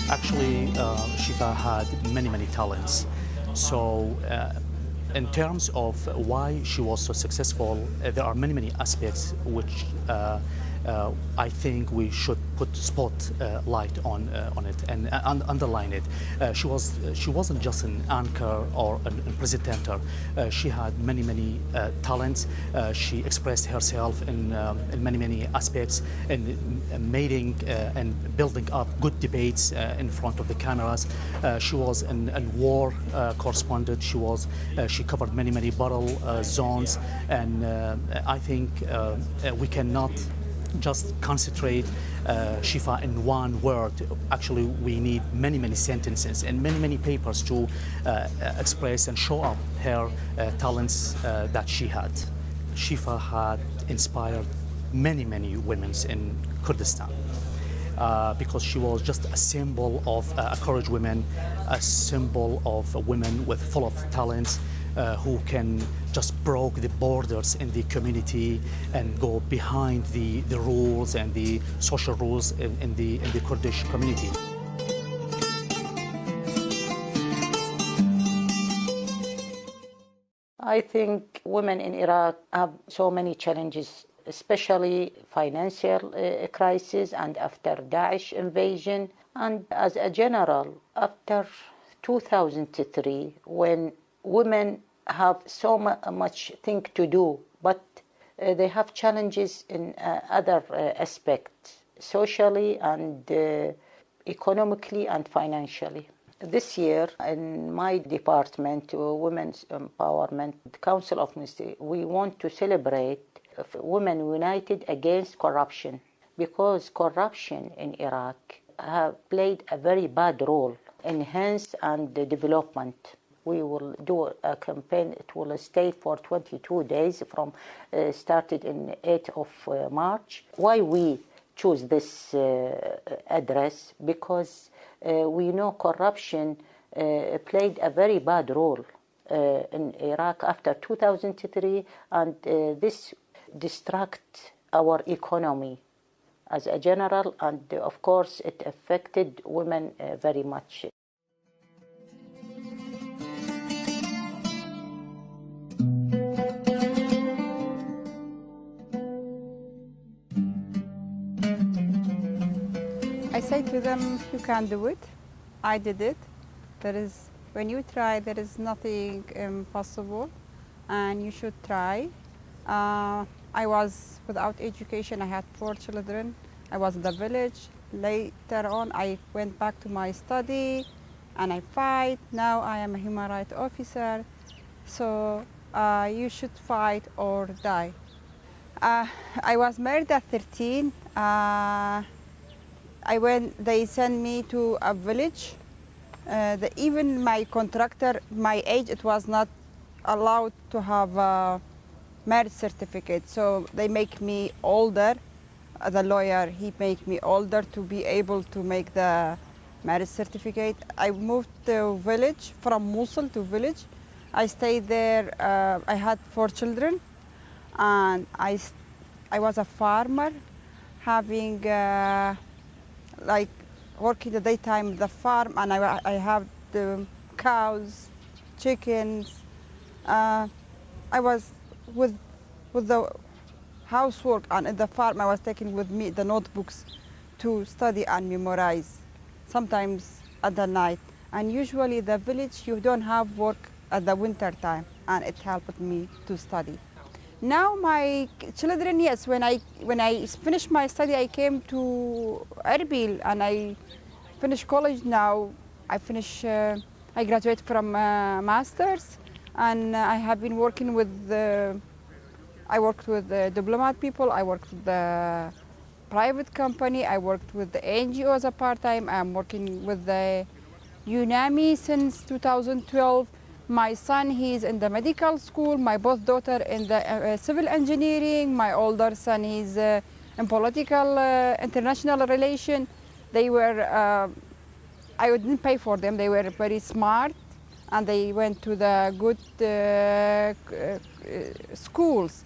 Actually, Shifa had many talents. So in terms of why she was so successful, there are many aspects which I think we should put spotlight on it and underline it. She wasn't just an anchor or a presenter. She had many talents. She expressed herself in many aspects, and making and building up good debates in front of the cameras. She was a war correspondent. She covered many battle zones, and I think we cannot just concentrate Shifa in one word. Actually, we need many sentences and many papers to express and show up her talents that she had. Shifa had inspired many women in Kurdistan because she was just a symbol of a courage woman, a symbol of a woman with full of talents, who can just broke the borders in the community and go behind the rules and the social rules in the Kurdish community. I think women in Iraq have so many challenges, especially financial crisis and after Daesh invasion, and as a general, after 2003, when women have so much thing to do, but they have challenges in other aspects, socially and economically and financially. This year, in my department, Women's Empowerment Council of Ministry, we want to celebrate Women United Against Corruption, because corruption in Iraq have played a very bad role in enhance and development. We will do a campaign. It will stay for 22 days from started in 8th of March. Why we choose this address? Because we know corruption played a very bad role in Iraq after 2003, and this distract our economy as a general, and of course it affected women very much. I say to them, you can do it. I did it. When you try, there is nothing impossible, and you should try. I was without education. I had 4 children. I was in the village. Later on, I went back to my study, and I fight. Now I am a human rights officer. So you should fight or die. I was married at 13. They sent me to a village. Even my contractor, my age, it was not allowed to have a marriage certificate. So they make me older. The lawyer, he make me older to be able to make the marriage certificate. I moved to village, from Mosul to village. I stayed there. I had 4 children, and I was a farmer, having like working the daytime at the farm, and I have the cows, chickens. I was with the housework, and at the farm I was taking with me the notebooks to study and memorize, sometimes at the night. And usually the village, you don't have work at the winter time, and it helped me to study. Now my children, yes, when I finished my study, I came to Erbil and I finished college. Now I graduated from master's, and I have been working with I worked with the diplomat people, I worked with the private company, I worked with the NGO as a part-time. I'm working with the UNAMI since 2012. My son, he's in the medical school. My both daughter in the civil engineering. My older son, he's in political international relation. They were, I didn't pay for them. They were very smart, and they went to the good schools.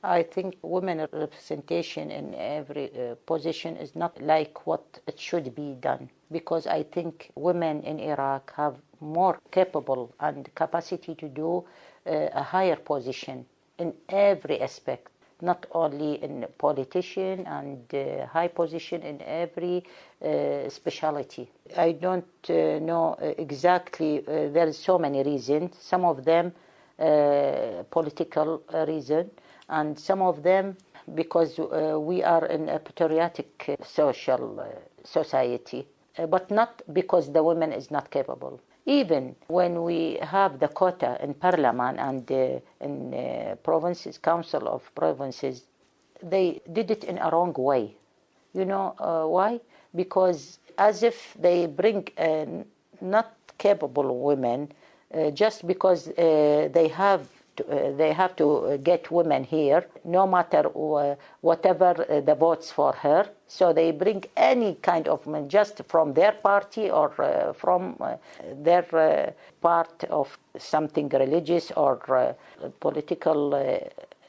I think women representation in every position is not like what it should be done, because I think women in Iraq have more capable and capacity to do a higher position in every aspect, not only in politician and high position in every specialty. I don't know exactly, there is so many reasons, some of them political reason, and some of them because we are in a patriotic social society, but not because the woman is not capable. Even when we have the quota in parliament and in provinces, council of provinces, they did it in a wrong way. You know why? Because as if they bring not capable women just because they have to get women here, no matter whatever the votes for her. So they bring any kind of women just from their party or from their part of something religious or political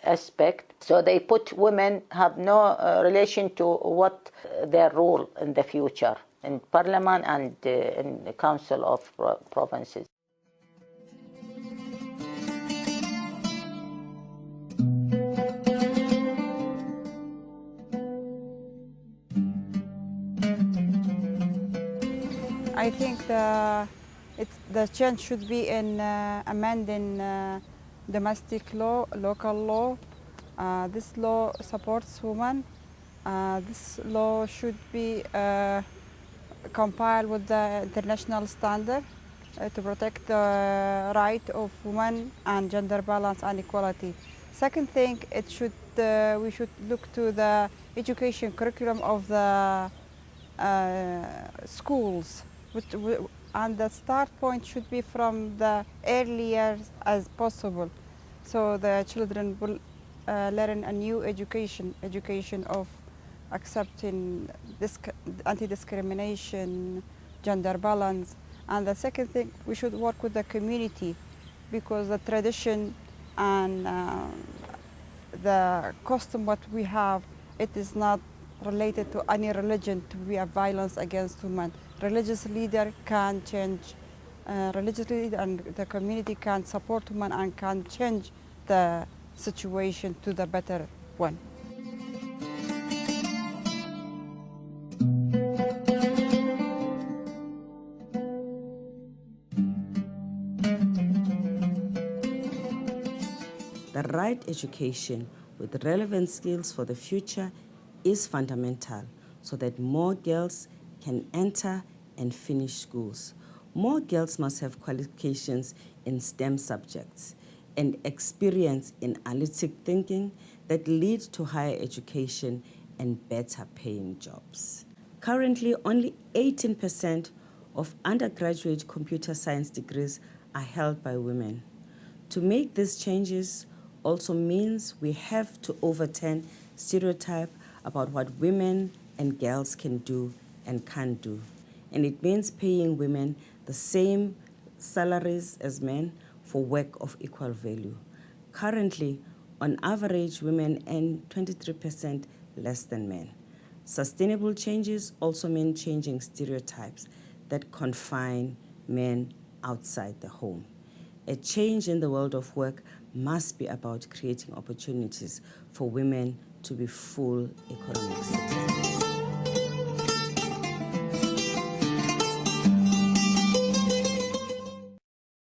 aspect. So they put women have no relation to what their role in the future in parliament and in the council of provinces. I think the change should be in amending domestic law, local law. This law supports women. This law should be compiled with the international standard to protect the right of women and gender balance and equality. Second thing, we should look to the education curriculum of the schools, and the start point should be from the earlier as possible, so the children will learn a new education of accepting anti-discrimination, gender balance. And the second thing, we should work with the community, because the tradition and the custom what we have, it is not related to any religion to be a violence against women. Religious leader can change, religious leader and the community can support women and can change the situation to the better one. The right education with relevant skills for the future is fundamental so that more girls can enter and finish schools. More girls must have qualifications in STEM subjects and experience in analytic thinking that lead to higher education and better paying jobs. Currently, only 18% of undergraduate computer science degrees are held by women. To make these changes also means we have to overturn stereotype about what women and girls can do and can't do. And it means paying women the same salaries as men for work of equal value. Currently, on average, women earn 23% less than men. Sustainable changes also mean changing stereotypes that confine men outside the home. A change in the world of work must be about creating opportunities for women to be full economic citizens.